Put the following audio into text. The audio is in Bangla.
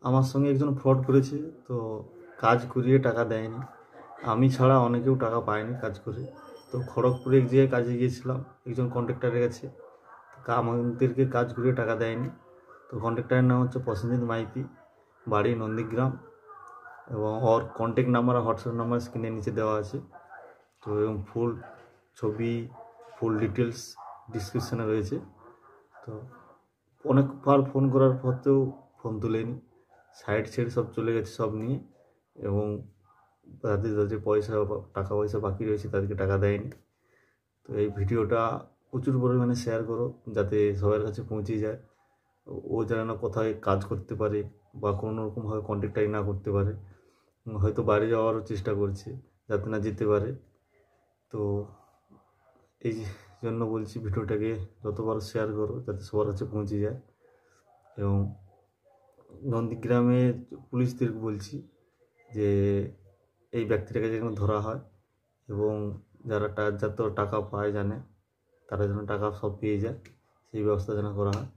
আমার সঙ্গে একজন ফ্রড করেছে, তো কাজ করিয়ে টাকা দেয়নি। আমি ছাড়া অনেকেও টাকা পায়নি কাজ করে। তো খড়গপুরে এক জায়গায় কাজে গিয়েছিলাম একজন কন্ট্রাক্টরের কাছে, আমাদেরকে কাজ করিয়ে টাকা দেয়নি। তো কন্ট্রাক্টরের নাম হচ্ছে প্রসেনজিৎ মাইতি, বাড়ি নন্দীগ্রাম, এবং ওর কন্ট্যাক্ট নাম্বার আর হোয়াটসঅ্যাপ নাম্বার স্ক্রিনের নিচে দেওয়া আছে। তো এবং ফুল ছবি, ফুল ডিটেলস ডিসক্রিপশানে রয়েছে। তো অনেকবার ফোন করার পরতেও ফোন তোলেনি, সাইড ছেড়ে সব চলে গেছে সব নিয়ে, এবং যাদের যাদের টাকা পয়সা বাকি রয়েছে তাদেরকে টাকা দেয়নি। তো এই ভিডিওটা প্রচুর পরিমাণে শেয়ার করো যাতে সবার কাছে পৌঁছে যায়। ও যেন না কোথায় কাজ করতে পারে বা কোনো রকমভাবে কন্ট্যাক্টাই না করতে পারে, হয়তো বাড়ি যাওয়ারও চেষ্টা করছে যাতে না যেতে পারে। তো এই জন্য বলছি ভিডিওটাকে যতবার শেয়ার করো যাতে সবার কাছে পৌঁছে যায়। এবং নন্দীগ্রামে পুলিশদের বলছি যে এই ব্যক্তিটাকে যেন ধরা হয়, এবং যারা যত টাকা পায় জানে তারা যেন টাকা সব পেয়ে যায়, সেই ব্যবস্থা যেন করা হয়।